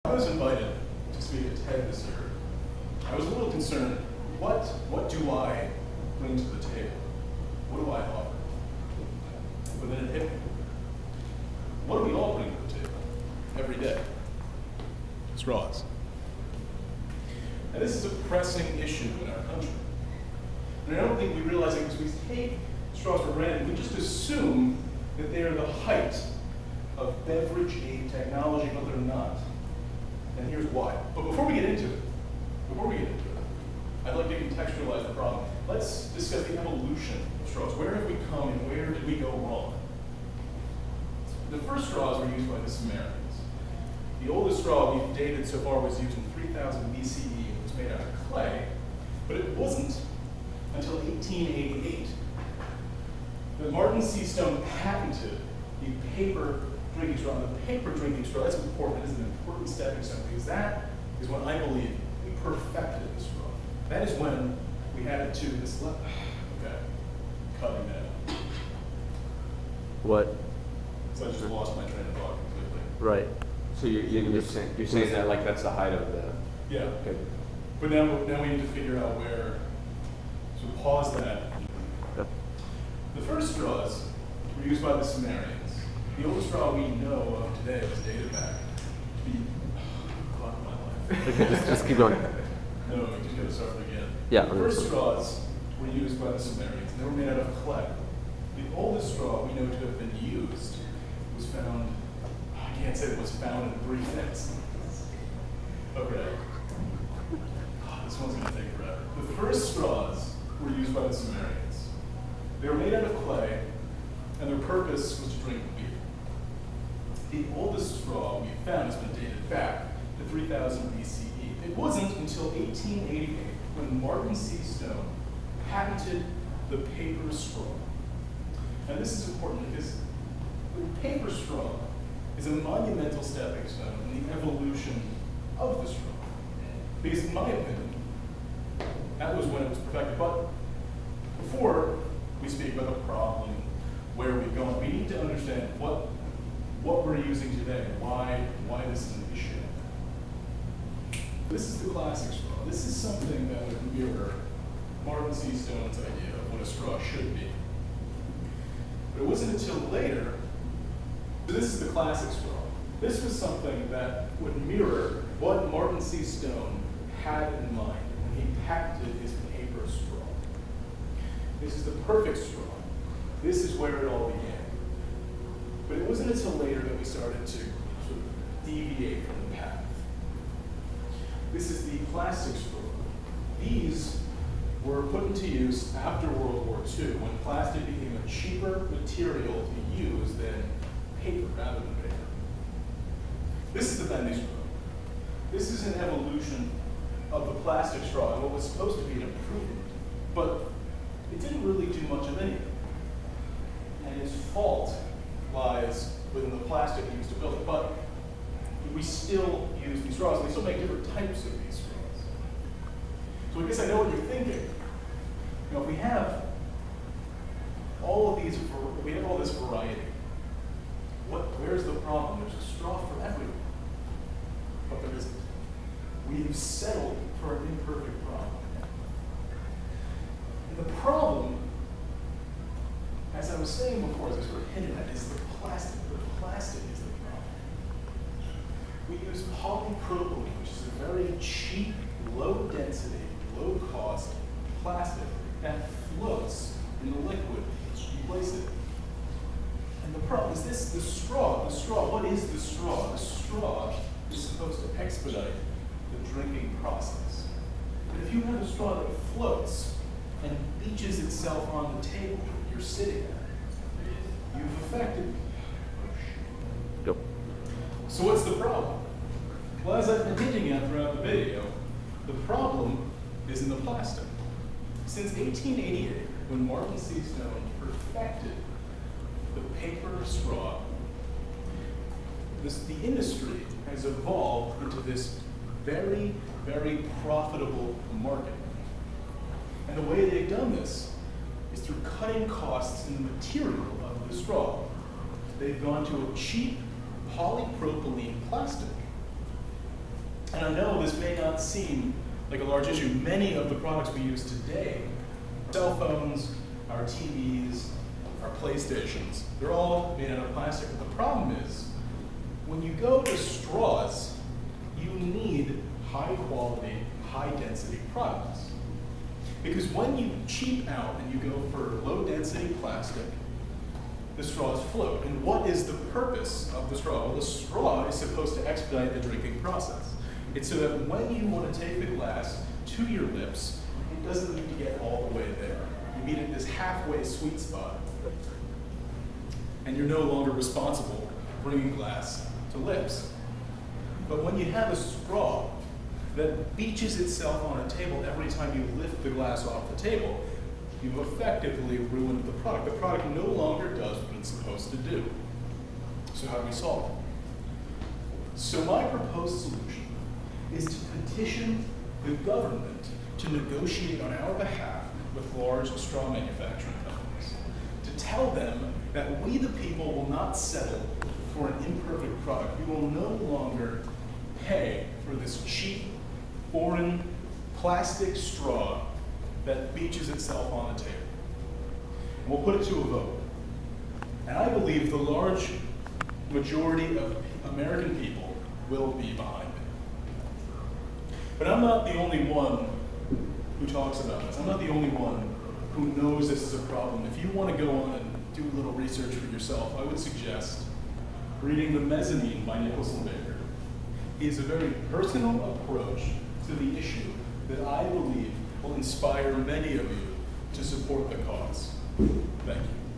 I was invited to speak at TED this year. I was a little concerned. What do I bring to the table? What do I offer? But then it hit me. What do we all bring to the table every day? Straws. And this is a pressing issue in our country. And I don't think we realize it because we take straws for granted. We just assume that they are the height of beverage aid technology, but they're not. And here's why. But before we get into it, I'd like to contextualize the problem. Let's discuss the evolution of straws. Where have we come and where did we go wrong? The first straws were used by the Sumerians. The oldest straw we've dated so far was used in 3000 BCE. It was made out of clay, but it wasn't until 1888 that Martin C. Stone patented the paper drinking straw. And the paper drinking straw, that's important. It is an important stepping stone because that is when I believe we perfected the straw. That is when we had it to this level. Okay, cutting that. What? So I just lost my train of thought completely. Right. So you're saying that like that's the height of the. Yeah. Okay. But now we need to figure out where. So pause that. Yep. The first straws were used by the Sumerians. The oldest straw we know of today was dated back to be fuck my life. Okay, just keep going. No, we just gotta start from again. Yeah. The first straws were used by the Sumerians. They were made out of clay. The oldest straw we know to have been used was found, I can't say it was found in 3 minutes. Okay. This one's gonna take forever. The first straws were used by the Sumerians. They were made out of clay, and their purpose was to drink beer. The oldest straw we found has been dated back to 3000 BCE. It wasn't until 1888 when Martin C. Stone patented the paper straw. And this is important because the paper straw is a monumental stepping stone in the evolution of the straw. Because in my opinion, that was when it was perfected. But before we speak about the problem, where we've gone, we need to understand what we're using today, why this is an issue. This is the classic straw. This is something that would mirror Martin C. Stone's idea of what a straw should be. But it wasn't until later, so this is the classic straw. This was something that would mirror what Martin C. Stone had in mind when he patented his paper straw. This is the perfect straw. This is where it all began. But it wasn't until later that we started to sort of deviate from the path. This is the plastic straw. These were put into use after World War II when plastic became a cheaper material to use than paper rather than paper. This is the bendy straw. This is an evolution of the plastic straw and what was supposed to be an improvement, but it didn't really do much of anything. And its fault lies within the plastic used to build it. But we still use these straws, and we still make different types of these straws. So I guess I know what you're thinking. You know, if we have all of these, we have all this variety, where's the problem? There's a straw for everyone. But there isn't. We've settled for an imperfect problem. And the problem, as I was saying before, as I sort of hinted at, is the plastic. The plastic is the problem. We use polypropylene, which is a very cheap, low density, low cost plastic that floats in the liquid. You place it. And the problem is this, the straw. The straw, what is the straw? The straw is supposed to expedite the drinking process. But if you have a straw that floats and beaches itself on the table you're sitting at, you've affected. Yep. So what's the problem? Well, as I've been hinting at throughout the video, the problem is in the plastic. Since 1888, when Martin C. Stone perfected the paper straw, the industry has evolved into this very, very profitable market. And the way they've done this is through cutting costs in the material of the straw. They've gone to a cheap polypropylene plastic I know this may not seem like a large issue. Many of the products we use today, cell phones, our TVs, our PlayStations, they're all made out of plastic. But the problem is, when you go to straws, you need high quality, high density products. Because when you cheap out and you go for low density plastic, the straws float. And what is the purpose of the straw? Well, the straw is supposed to expedite the drinking process. It's so that when you want to take the glass to your lips, it doesn't need to get all the way there. You meet at this halfway sweet spot. And you're no longer responsible for bringing glass to lips. But when you have a straw that beaches itself on a table every time you lift the glass off the table, you've effectively ruined the product. The product no longer does what it's supposed to do. So how do we solve it? So my proposed solution is to petition the government to negotiate on our behalf with large straw manufacturing companies, to tell them that we the people will not settle for an imperfect product. We will no longer pay for this cheap, foreign, plastic straw that beaches itself on the table. And we'll put it to a vote. And I believe the large majority of American people will be behind it. But I'm not the only one who talks about this. I'm not the only one who knows this is a problem. If you want to go on and do a little research for yourself, I would suggest reading The Mezzanine by Nicholson Baker. He has a very personal approach to the issue that I believe will inspire many of you to support the cause. Thank you.